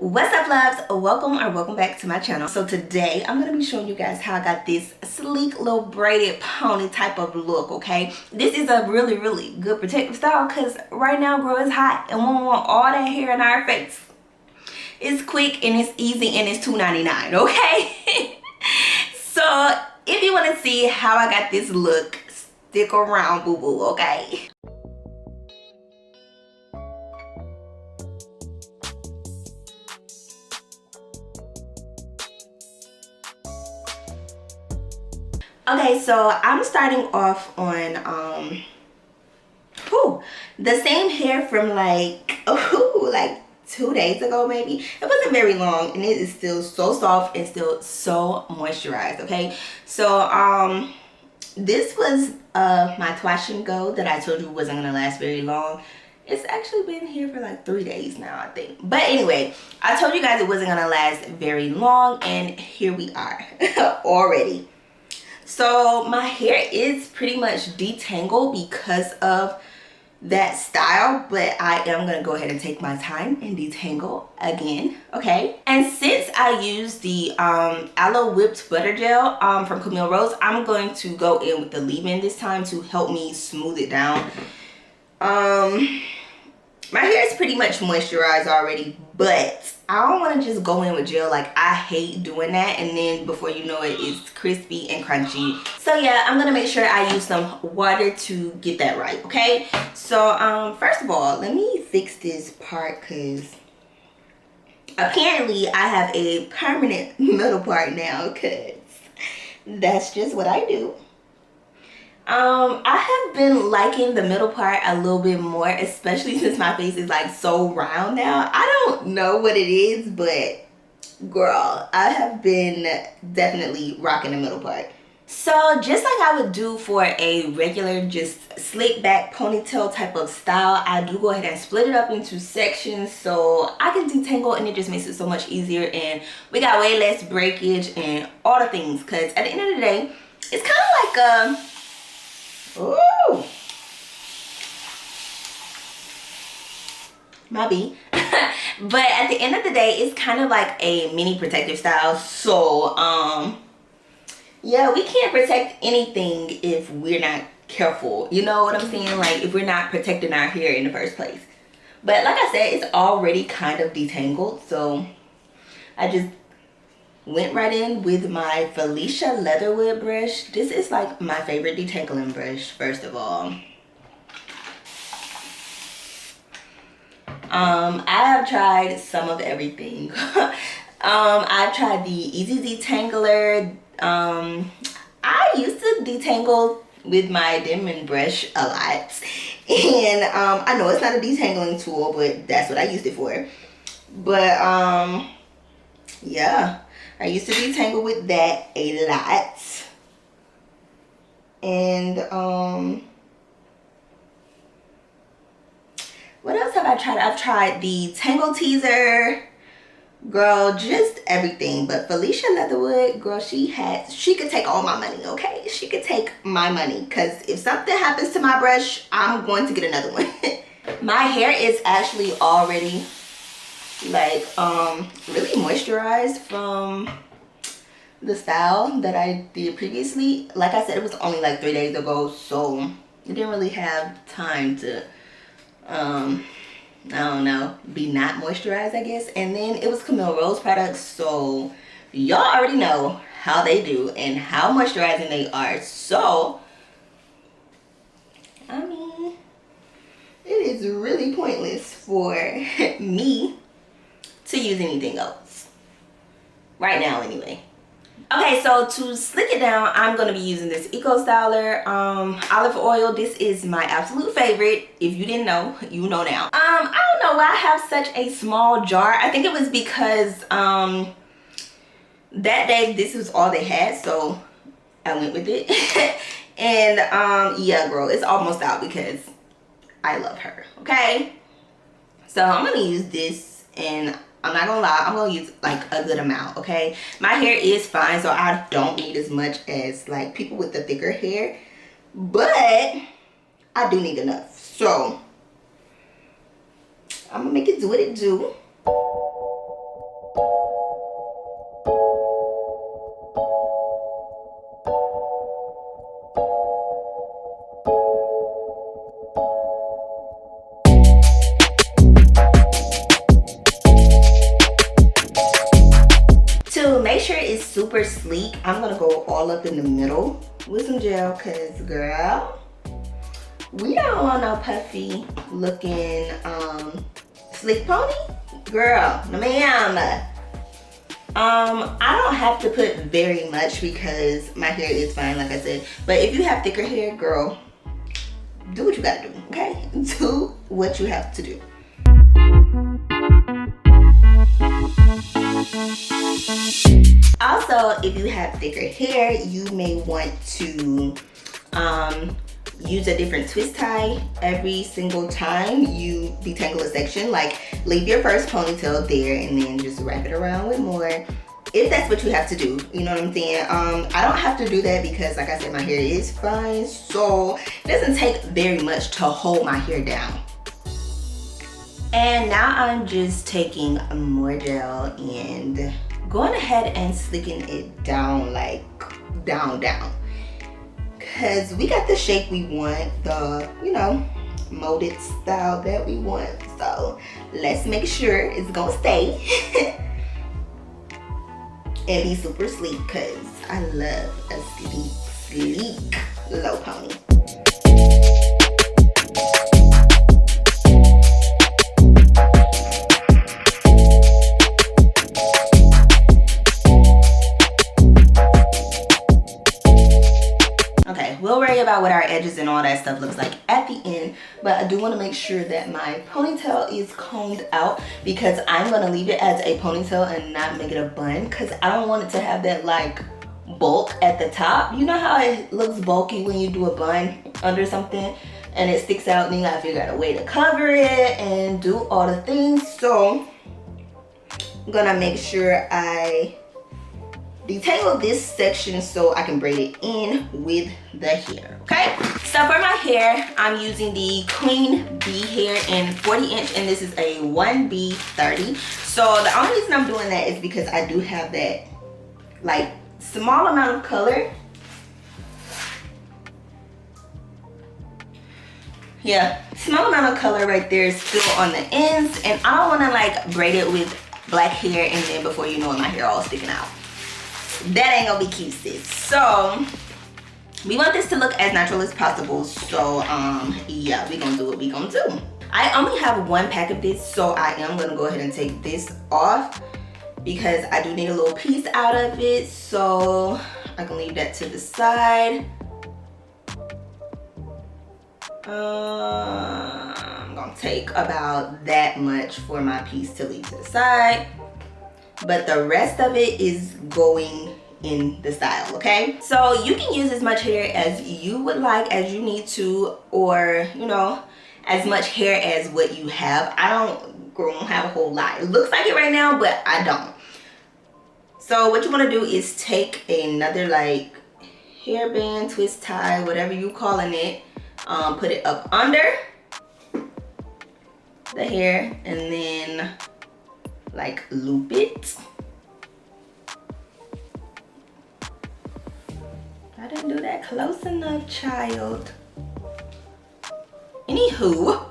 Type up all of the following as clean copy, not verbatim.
What's up, loves? Welcome back to my channel. So today I'm gonna be showing you guys how I got this sleek little braided pony type of look. Okay, this is a really good protective style because right now, girl, it's hot and we don't want all that hair in our face. It's quick and it's easy and it's $2.99. Okay. So if you want to see how I got this look, stick around, boo boo. Okay. Okay, so I'm starting off on the same hair from like 2 days ago maybe. It wasn't very long and it is still so soft and still so moisturized. Okay, so this was my Wash and Go that I told you wasn't gonna last very long. It's actually been here for like 3 days now, I think. But anyway, I told you guys it wasn't gonna last very long and here we are already. So my hair is pretty much detangled because of that style, but I am going to go ahead and take my time and detangle again, okay? And since I used the aloe whipped butter gel from Camille Rose, I'm going to go in with the leave-in this time to help me smooth it down. My hair is pretty much moisturized already, but I don't want to just go in with gel. Like, I hate doing that, and then before you know it, it's crispy and crunchy. So yeah, I'm gonna make sure I use some water to get that right, okay? So first of all, let me fix this part because apparently I have a permanent middle part now, because that's just what I do. I have been liking the middle part a little bit more, especially since my face is like so round now. I don't know what it is, but girl, I have been definitely rocking the middle part. So just like I would do for a regular just slick back ponytail type of style, I do go ahead and split it up into sections so I can detangle, and it just makes it so much easier, and we got way less breakage and all the things, because at the end of the day, it's kind of like a ooh, my bee. But at the end of the day, it's kind of like a mini protective style. So yeah, we can't protect anything if we're not careful, you know what I'm saying? Like, if we're not protecting our hair in the first place. But like I said, it's already kind of detangled, so I just went right in with my Felicia Leatherwood brush. This is like my favorite detangling brush, first of all. I have tried some of everything. I've tried the Easy Detangler. I used to detangle with my Denman brush a lot. And I know it's not a detangling tool, but that's what I used it for. But yeah, I used to detangle with that a lot. And what else have I tried? I've tried the Tangle Teaser, girl, just everything. But Felicia Leatherwood, girl, she could take all my money, okay? She could take my money, because if something happens to my brush, I'm going to get another one. My hair is actually already like really moisturized from the style that I did previously. Like I said, it was only like 3 days ago, so I didn't really have time to I don't know, be not moisturized, I guess. And then it was Camille Rose products, so y'all already know how they do and how moisturizing they are. So I mean, it is really pointless for me to use anything else right now anyway. Okay, so to slick it down, I'm going to be using this Eco Styler olive oil. This is my absolute favorite. If you didn't know, you know now. I don't know why I have such a small jar. I think it was because that day this was all they had, so I went with it. And yeah, girl, it's almost out because I love her, okay? So I'm going to use this, and I'm not gonna lie, I'm gonna use like a good amount, okay? My hair is fine, so I don't need as much as like people with the thicker hair, but I do need enough. So I'm gonna make it do what it do. make sure it's super sleek, I'm gonna go all up in the middle with some gel, cause girl, we don't want no puffy looking slick pony. Girl, no ma'am. I don't have to put very much because my hair is fine, like I said. But if you have thicker hair, girl, do what you gotta do, okay? Do what you have to do. Also, if you have thicker hair, you may want to use a different twist tie every single time you detangle a section. Like, leave your first ponytail there and then just wrap it around with more, if that's what you have to do. You know what I'm saying? I don't have to do that because, like I said, my hair is fine, so it doesn't take very much to hold my hair down. And now I'm just taking more gel and going ahead and slicking it down, like down. Cause we got the shape we want, the, you know, molded style that we want. So let's make sure it's gonna stay and be super sleek, cause I love a sleek low pony. We'll worry about what our edges and all that stuff looks like at the end, but I do want to make sure that my ponytail is combed out because I'm going to leave it as a ponytail and not make it a bun because I don't want it to have that like bulk at the top. You know how it looks bulky when you do a bun under something and it sticks out and you gotta figure out a way to cover it and do all the things. So I'm gonna make sure I detangle this section so I can braid it in with the hair, okay? So for my hair, I'm using the Queen Bee hair in 40 inch, and this is a 1B30. So the only reason I'm doing that is because I do have that like small amount of color. Yeah, small amount of color right there is still on the ends, and I don't want to like braid it with black hair and then before you know it, my hair all sticking out. That ain't gonna be cute, sis. So we want this to look as natural as possible. So yeah, we gonna do what we gonna do. I only have one pack of this, so I am gonna go ahead and take this off because I do need a little piece out of it. So I can leave that to the side. I'm gonna take about that much for my piece to leave to the side, but the rest of it is going in the style, okay? So you can use as much hair as you would like, as you need to, or you know, as much hair as what you have. I don't have a whole lot. It looks like it right now, but I don't. So what you want to do is take another like hairband, twist tie, whatever you calling it, put it up under the hair and then like loop it. I didn't do that close enough, child. Anywho,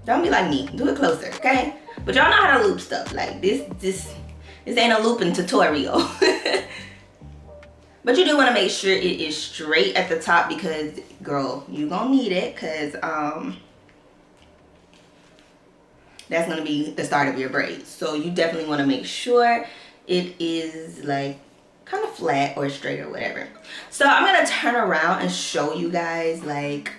don't be like me, do it closer, okay? But y'all know how to loop stuff. Like this ain't a looping tutorial. But you do want to make sure it is straight at the top because, girl, you gonna need it because that's gonna be the start of your braid. So you definitely want to make sure it is like kind of flat or straight or whatever. So I'm gonna turn around and show you guys like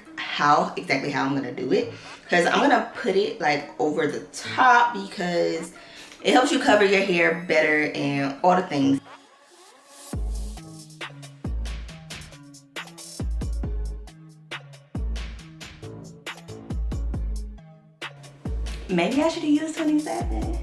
exactly how I'm gonna do it, because I'm gonna put it like over the top because it helps you cover your hair better and all the things. Maybe I should have used 27.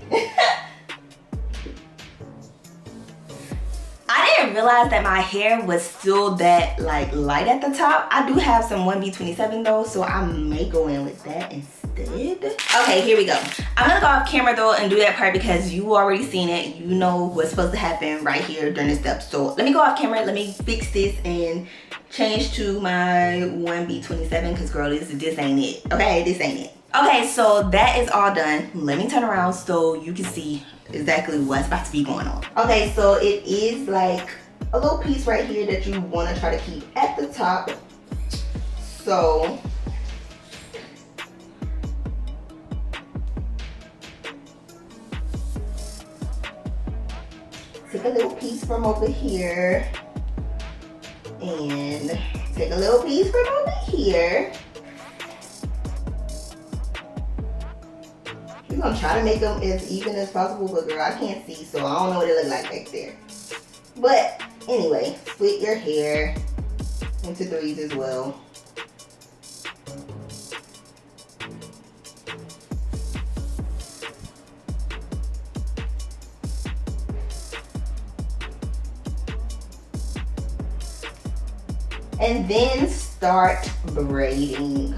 I didn't realize that my hair was still that like light at the top. I do have some 1B27 though, so I may go in with that instead. Okay, here we go. I'm gonna go off camera though and do that part because you already seen it. You know what's supposed to happen right here during this step. So let me go off camera, let me fix this and change to my 1B27 because girl, this ain't it. Okay, this ain't it. Okay, so that is all done. Let me turn around so you can see exactly what's about to be going on. Okay, so it is like a little piece right here that you want to try to keep at the top. So take a little piece from over here and take a little piece from over here. We're gonna try to make them as even as possible, but girl, I can't see, so I don't know what it look like back there. But anyway, split your hair into 3s as well. And then start braiding.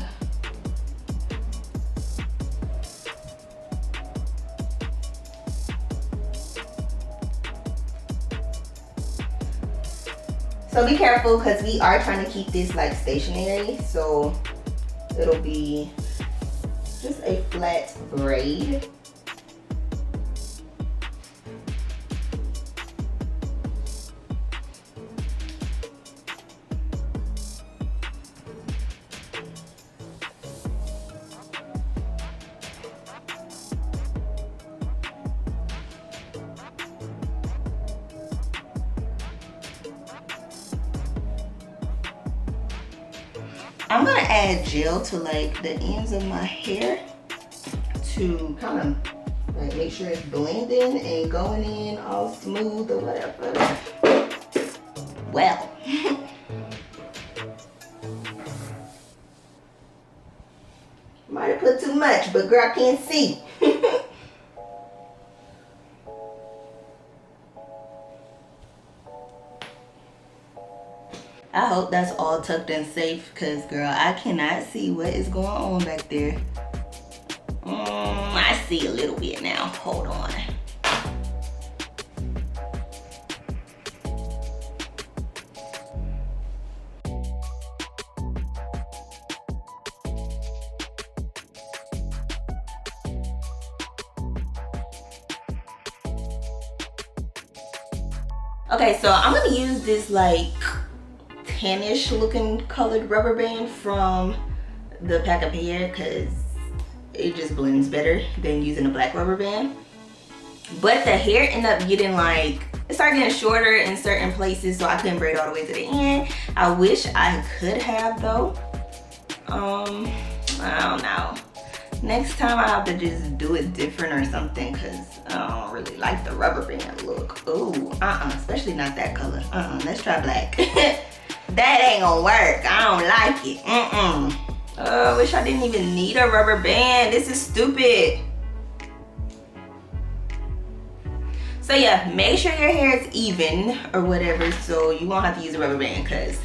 So be careful because we are trying to keep this like stationary, so it'll be just a flat braid. I'm gonna add gel to like the ends of my hair to kind of like make sure it's blending and going in all smooth or whatever. Well, might have put too much, but girl, I can't see. I hope that's all tucked in safe because girl, I cannot see what is going on back there. I see a little bit now. Hold on. Okay, so I'm gonna use this like tannish looking colored rubber band from the pack of hair because it just blends better than using a black rubber band. But the hair ended up getting like, it started getting shorter in certain places, so I couldn't braid all the way to the end. I wish I could have though. I don't know. Next time I have to just do it different or something because I don't really like the rubber band look. Ooh, especially not that color. Let's try black. That ain't gonna work. I don't like it. I wish I didn't even need a rubber band. This is stupid. So yeah, make sure your hair is even or whatever so you won't have to use a rubber band because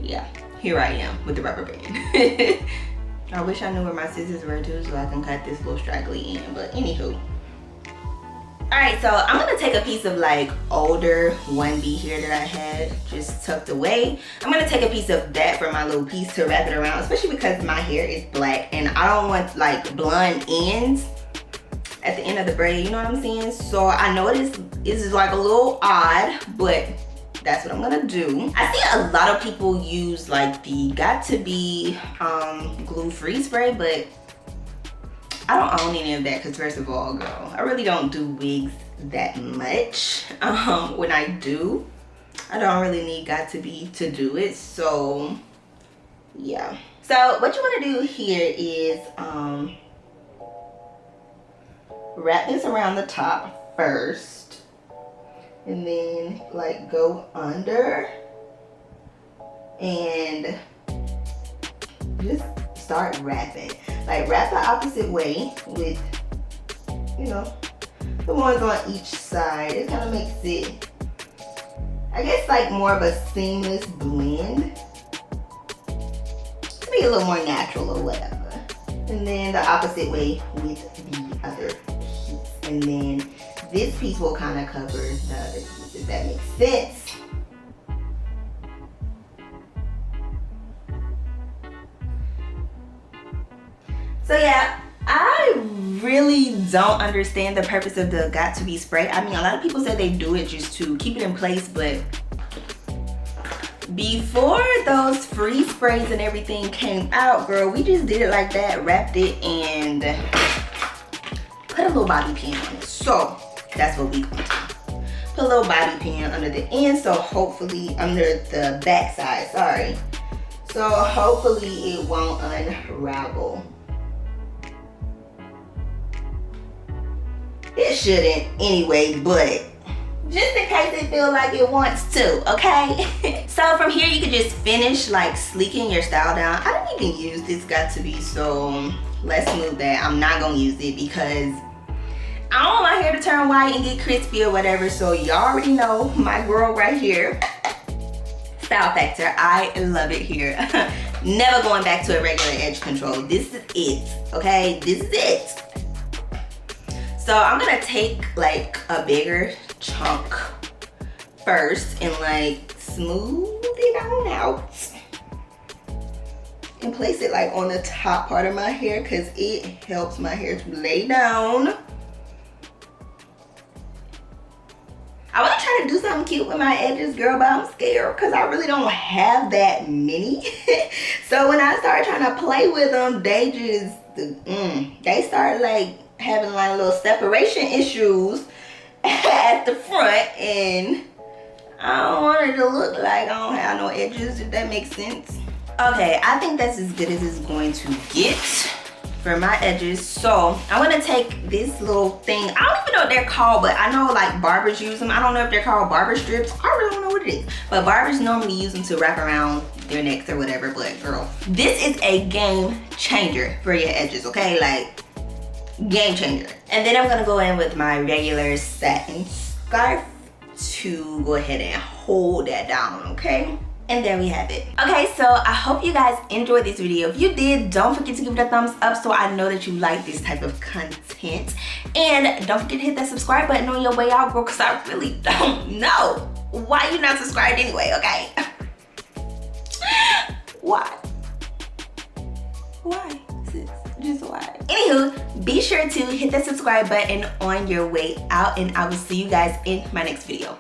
yeah, here I am with the rubber band. I wish I knew where my scissors were too so I can cut this little straggly end, but anywho. Alright, so I'm gonna take a piece of like older 1B hair that I had just tucked away. I'm gonna take a piece of that for my little piece to wrap it around, especially because my hair is black and I don't want like blonde ends at the end of the braid, you know what I'm saying? So I know this is like a little odd, but that's what I'm gonna do. I see a lot of people use like the Got To Be glue-free spray, but I don't own any of that because first of all, girl, I really don't do wigs that much. When I do, I don't really need Got To Be to do it, so yeah. So what you want to do here is wrap this around the top first and then like go under and just start wrapping. Like wrap the opposite way with, you know, the ones on each side. It kind of makes it, I guess, like more of a seamless blend. To be a little more natural or whatever. And then the opposite way with the other piece. And then this piece will kind of cover the other piece, if that makes sense. So yeah, I really don't understand the purpose of the got to be spray. I mean, a lot of people say they do it just to keep it in place, but before those free sprays and everything came out, girl, we just did it like that, wrapped it, and put a little bobby pin on it. So that's what we gonna do. Put a little bobby pin under the end, so hopefully under the back side, sorry. So hopefully it won't unravel. It shouldn't anyway, but just in case it feels like it wants to, okay? So from here you can just finish like sleeking your style down. I don't even use this got to be, so let's move that. I'm not gonna use it because I don't want my hair to turn white and get crispy or whatever. So y'all already know my girl right here. Style Factor, I love it here. Never going back to a regular edge control. This is it, okay? This is it. So I'm gonna take like a bigger chunk first and like smooth it on out and place it like on the top part of my hair because it helps my hair to lay down. I want to try to do something cute with my edges, girl, but I'm scared because I really don't have that many. So when I start trying to play with them, they just, they start like having like little separation issues at the front, and I don't want it to look like I don't have no edges, if that makes sense. Okay, I think that's as good as it's going to get for my edges. So I want to take this little thing. I don't even know what they're called, but I know like barbers use them. I don't know if they're called barber strips. I really don't know what it is, but barbers normally use them to wrap around their necks or whatever. But girl, this is a game changer for your edges, okay? Like, game changer. And then I'm gonna go in with my regular satin scarf to go ahead and hold that down, okay? And there we have it. Okay, so I hope you guys enjoyed this video. If you did, don't forget to give it a thumbs up so I know that you like this type of content. And don't forget to hit that subscribe button on your way out, girl, because I really don't know why you're not subscribed anyway, okay? Why? Why? Just why? Anywho, be sure to hit that subscribe button on your way out, and I will see you guys in my next video.